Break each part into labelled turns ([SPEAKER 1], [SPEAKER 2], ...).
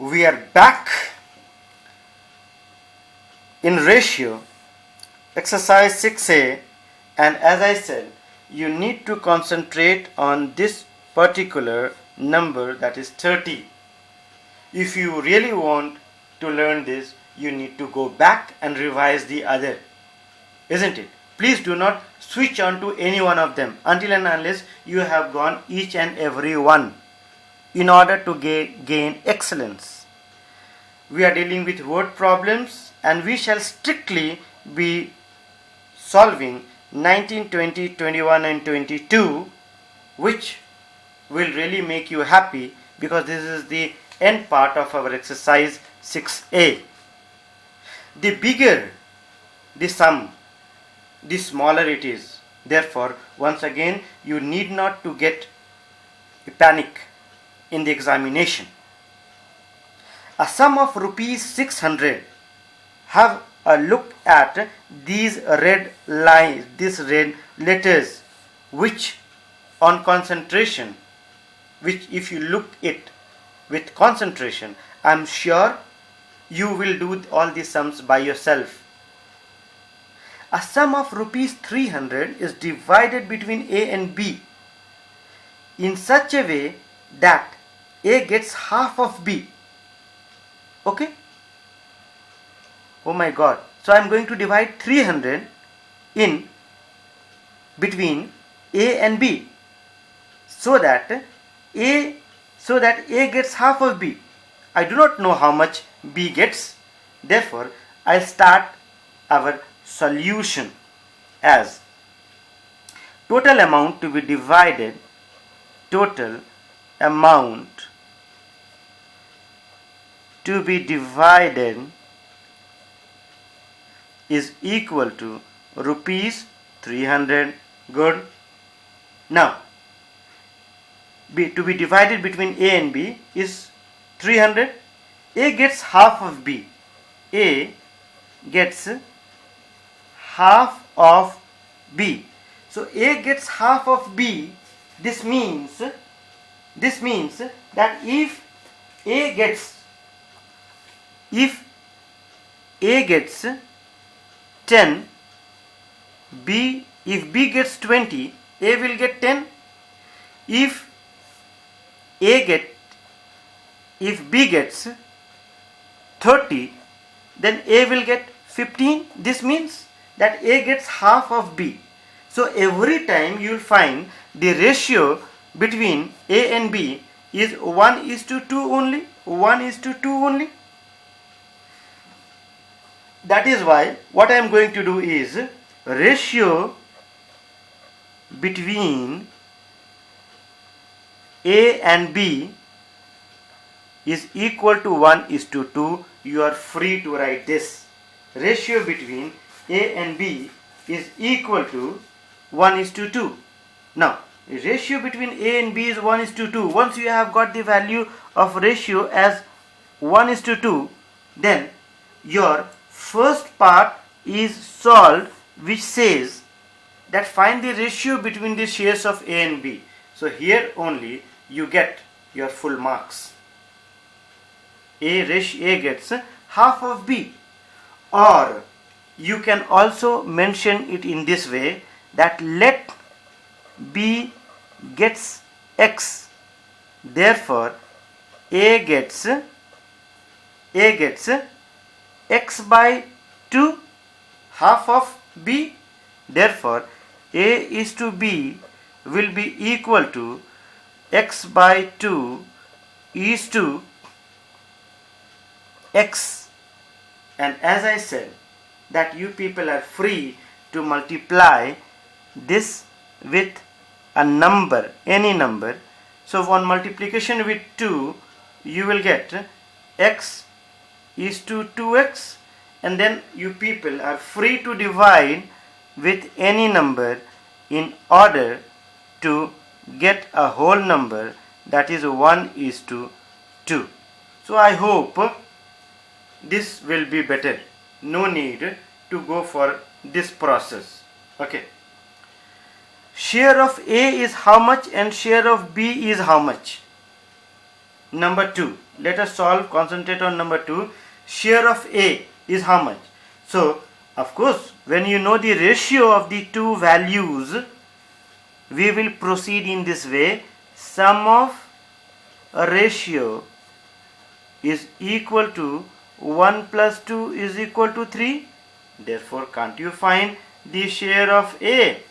[SPEAKER 1] We are back in ratio exercise 6a, and as I said, you need to concentrate on this particular number, that is 30. If you really want to learn this, you need to go back and revise the other, isn't it? Please do not switch on to any one of them until and unless you have gone each and every one in order to gain excellence. We are dealing with word problems and we shall strictly be solving 19, 20, 21 and 22, which will really make you happy because this is the end part of our exercise 6a. The bigger the sum, the smaller it is. Therefore, once again, you need not to get a panic in the examination. A sum of rupees 600. Have a look at these red lines, these red letters, which on concentration, which if you look it with concentration, I am sure you will do all the sums by yourself. A sum of rupees 300 is divided between A and B in such a way that A gets half of B. Okay? Oh my God. So I am going to divide 300 in between A and B so that A gets half of B. I do not know how much B gets. Therefore, I'll start our solution as total amount to be divided, total amount to be divided is equal to rupees 300. Good. Now, to be divided between A and B is 300. A gets half of B. A gets half of B. So A gets half of B. This means that if A gets 10, if B gets 20, A will get 10. If B gets 30, then A will get 15. This means that A gets half of B. So every time you will find the ratio between A and B is 1:2 only. 1:2 only. That is why what I am going to do is ratio between A and B is equal to 1:2. You are free to write this. Ratio between A and B is equal to 1:2. Now, ratio between A and B is 1:2. Once you have got the value of ratio as 1:2, then your first part is solved, which says that find the ratio between the shares of A and B. So here only you get your full marks. A gets half of B, or you can also mention it in this way, that let B gets X. Therefore, A gets X by 2, half of B. Therefore, A is to B will be equal to X by 2 is to X. And as I said, that you people are free to multiply this with a number, any number. So on multiplication with 2, you will get X is to 2x, and then you people are free to divide with any number in order to get a whole number, that is 1:2. So I hope this will be better. No need to go for this process. Okay. Share of A is how much and share of B is how much? number 2. Let us concentrate on number 2. Share of A is how much? So, of course, when you know the ratio of the two values, we will proceed in this way. Sum of a ratio is equal to 1 plus 2 is equal to 3. Therefore, can't you find the share of A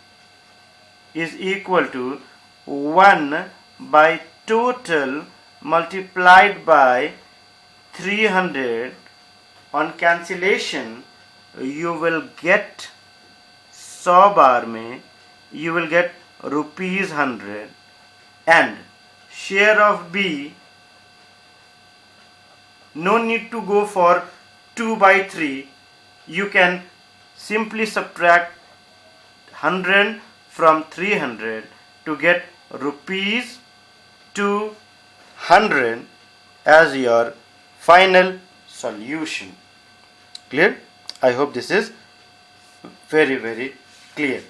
[SPEAKER 1] is equal to 1 by total multiplied by 300. On cancellation, you will get 100 बार में you will get rupees 100, and share of B, no need to go for 2 by 3. You can simply subtract 100 from 300 to get rupees 200 as your final solution. Clear? I hope this is very clear.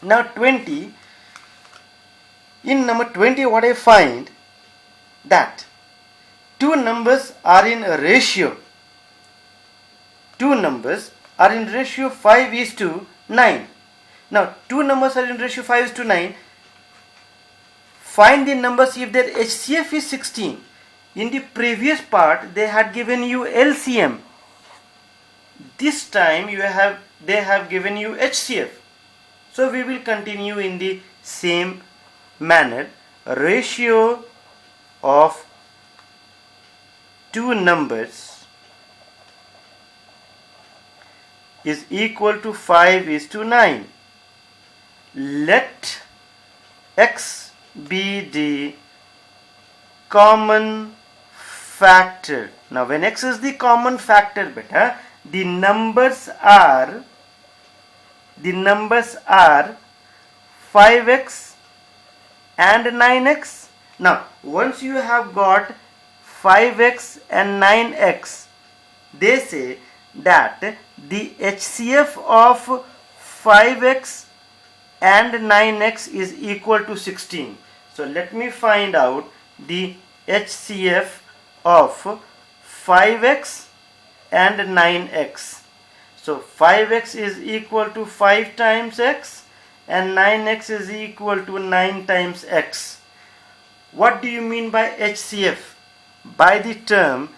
[SPEAKER 1] Now 20. In number 20, what I find that two numbers are in a ratio. Two numbers are in ratio 5:9. Now two numbers are in ratio 5:9. Find the numbers if their HCF is 16. In the previous part, they had given you LCM. This time they have given you HCF. So we will continue in the same manner. Ratio of two numbers is equal to 5:9. Let X be the common factor. Now when X is the common factor, beta, the numbers are 5x and 9x. Now once you have got 5x and 9x, they say that the HCF of 5x and 9x is equal to 16. So let me find out the HCF of 5x and 9x. So 5x is equal to 5 times x and 9x is equal to 9 times x. What do you mean by HCF? By the term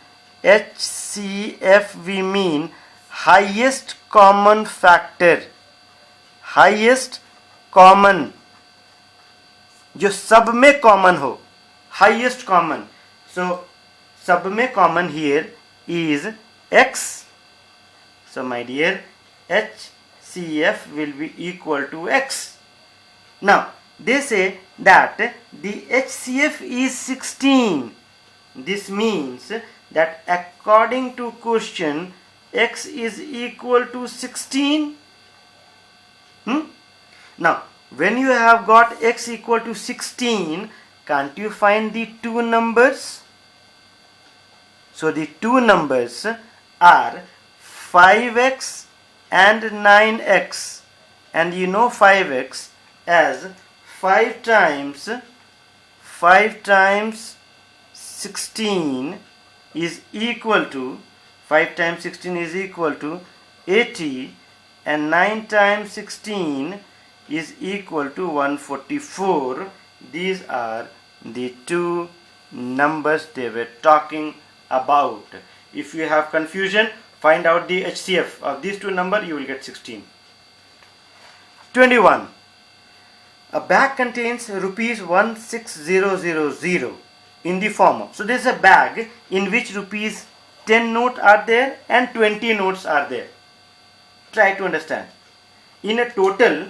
[SPEAKER 1] HCF we mean highest common factor. Highest common, जो सब में common हो, highest common. So सब में common here is x. So my dear, HCF will be equal to x. Now they say that the HCF is 16. This means that according to question, x is equal to 16. Now when you have got x equal to 16, can't you find the two numbers? So the two numbers are 5x and 9x, and you know 5x as 5 times 16 is equal to 5 times 16 is equal to 80, and 9 times 16 is equal to 144. These are the two numbers they were talking about. If you have confusion, find out the HCF of these two numbers, you will get 16. 21. A bag contains rupees 16000 in the form of. So there is a bag in which rupees 10 notes are there and 20 notes are there. Try to understand. In a total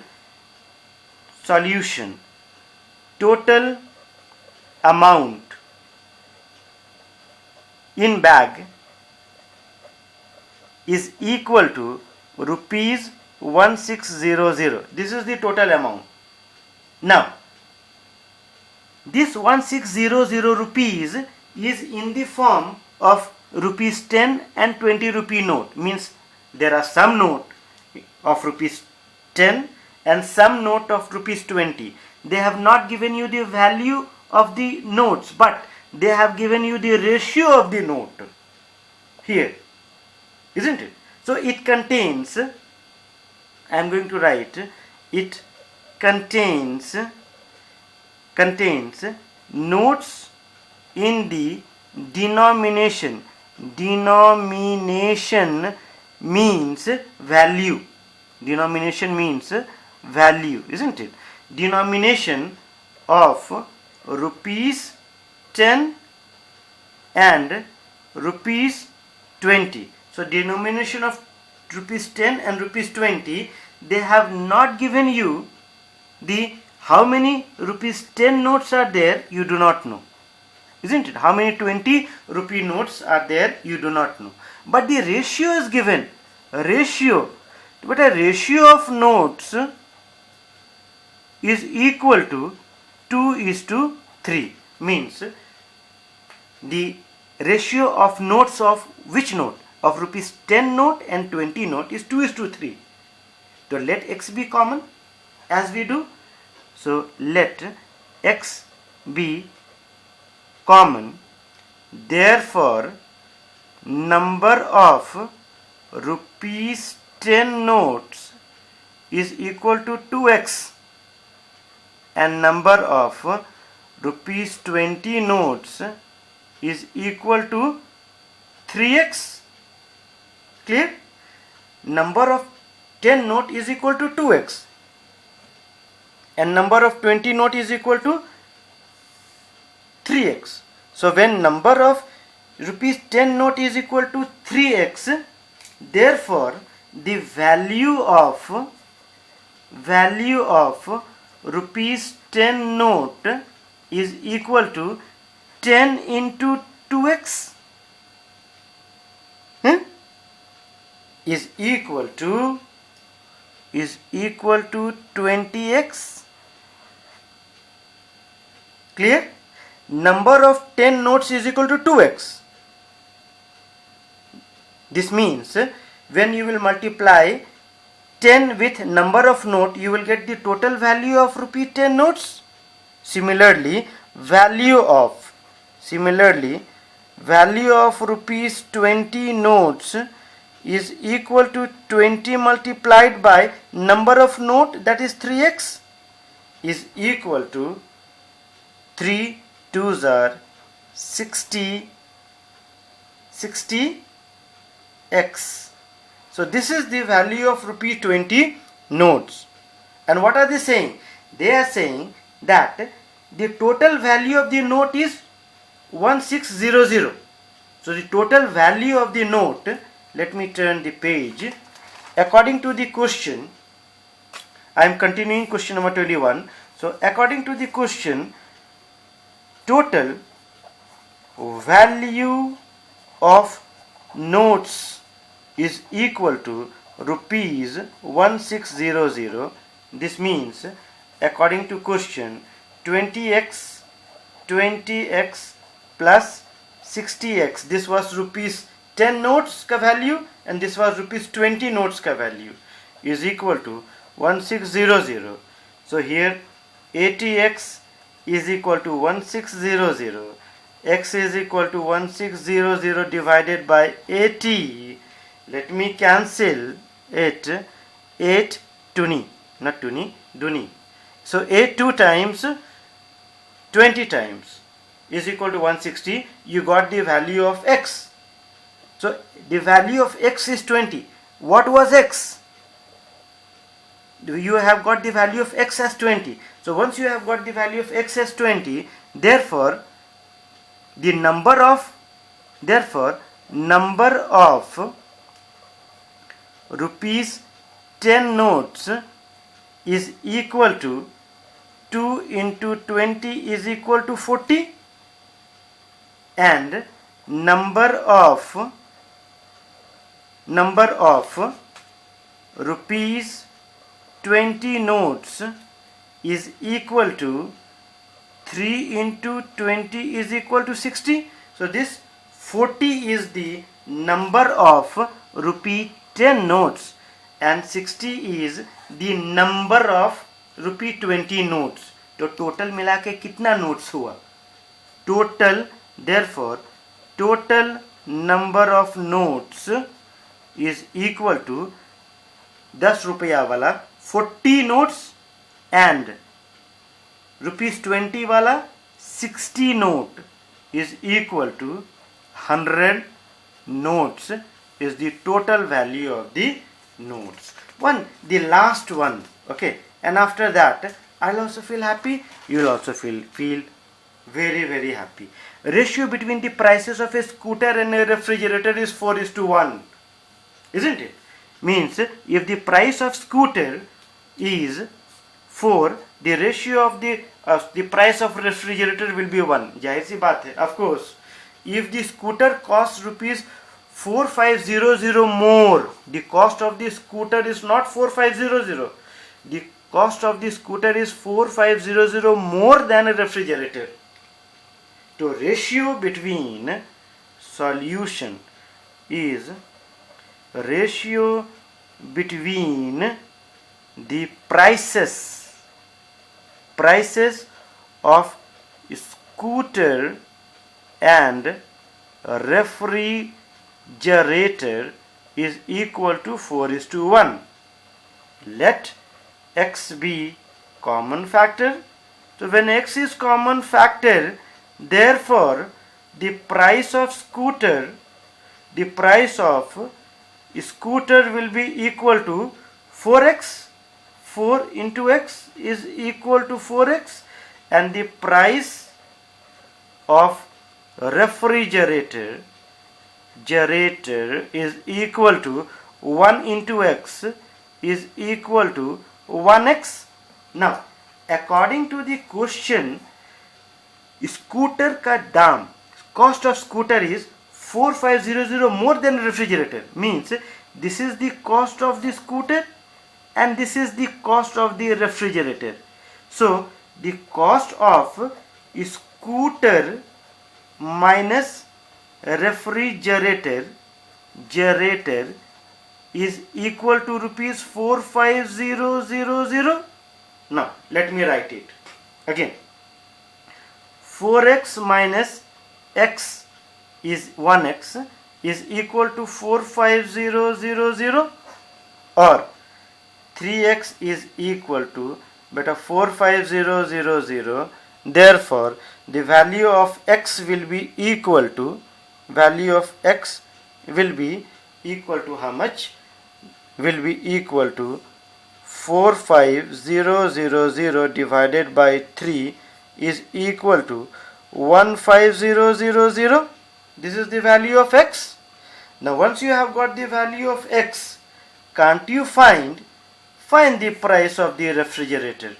[SPEAKER 1] solution, total amount in bag is equal to rupees 1600. This is the total amount. Now this 1600 rupees is in the form of rupees 10 and 20 rupee note. Means there are some note of rupees 10 and some note of rupees 20. They have not given you the value of the notes, but they have given you the ratio of the note here, isn't it? So it contains, I am going to write, it contains notes in the denomination. Denomination means value. Denomination means value, isn't it? Denomination of rupees 10 and rupees 20. So denomination of rupees 10 and rupees 20, they have not given you the how many rupees 10 notes are there, you do not know, isn't it? How many 20 rupee notes are there, you do not know. But the ratio is given. Ratio. But a ratio of notes is equal to 2:3. Means the ratio of notes of which note? Of rupees 10 note and 20 note is 2:3. So let x be common as we do. So let x be common. Therefore, number of rupees 10 notes is equal to 2x and number of rupees 20 notes is equal to 3x. Clear? Number of 10 note is equal to 2x and number of 20 note is equal to 3x. So when number of rupees 10 note is equal to 3x, therefore the value of rupees 10 note is equal to 10 into 2x is equal to 20x. Clear? Number of 10 notes is equal to 2x. This means when you will multiply 10 with number of note, you will get the total value of rupee 10 notes. Similarly, value of rupees 20 notes is equal to 20 multiplied by number of note, that is 3x, is equal to 3 2s are 60x. So this is the value of rupee 20 notes. And what are they saying? They are saying that the total value of the note is 1600. So the total value of the note, let me turn the page. According to the question, I am continuing question number 21. So according to the question, total value of notes is equal to rupees 1600. This means according to question 20x plus 60x, this was rupees 10 notes ka value and this was rupees 20 notes ka value, is equal to 1600. So here 80x is equal to 1600. X is equal to 1600 divided by 80. Let me cancel it. 8 tuni, not tuni, duni. So 8 2 times 20 times is equal to 160. You got the value of x. So the value of x is 20. What was x? You have got the value of x as 20. So once you have got the value of x as 20, therefore the number of rupees 10 notes is equal to 2 into 20 is equal to 40, and number of rupees 20 notes is equal to 3 into 20 is equal to 60. So this 40 is the number of rupee 10 notes and 60 is the number of rupee 20 notes. तो total मिला के कितना notes हुआ? Total Therefore, total number of notes is equal to 10 रुपया वाला 40 notes and rupees 20 वाला 60 note is equal to 100 notes is the total value of the notes. The last one, okay, and after that I'll also feel happy, you'll also feel very, very happy. Ratio between the prices of a scooter and a refrigerator is 4:1, isn't it? Means if the price of scooter is 4, the ratio of the price of refrigerator will be 1. जाहिर सी बात है. Of course, if the scooter costs rupees 4500 more, the cost of the scooter is not 4500. The cost of the scooter is 4500 more than a refrigerator. So ratio between solution is ratio between the prices of scooter and refrigerator is equal to 4:1. Let x be common factor. So when x is common factor, therefore the price of scooter will be equal to 4x. 4 into x is equal to 4x, and the price of refrigerator is equal to 1 into x is equal to 1x. Now, according to the question, scooter का दाम, cost of scooter is 4500 more than refrigerator. Means this is the cost of the scooter and this is the cost of the refrigerator. So the cost of scooter minus refrigerator is equal to rupees 45000. Now let me write it again. 4x minus x is 1x is equal to 45000, or 3x is equal to 45000. Therefore the value of x will be equal to how much? Will be equal to 45000 divided by 3 is equal to 15000. This is the value of x. Now once you have got the value of x, can't you find the price of the refrigerator?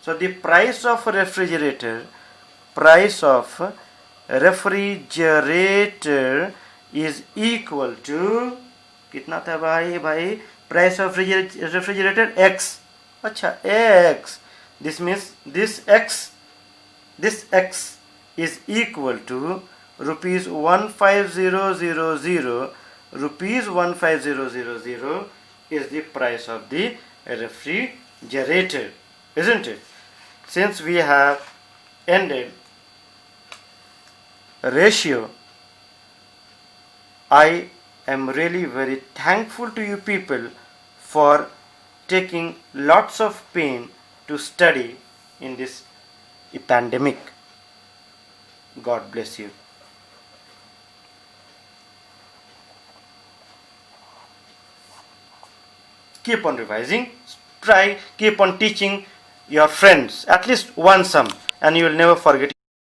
[SPEAKER 1] So the price of refrigerator is equal to कितना था भाई? Price of refrigerator x. अच्छा, x. This means this x is equal to rupees 15000. Rupees 15000 is the price of the refrigerator, isn't it? Since we have ended ratio, I am really very thankful to you people for taking lots of pain to study in this pandemic. God bless you. Keep on revising, keep on teaching your friends at least one sum, and you will never forget.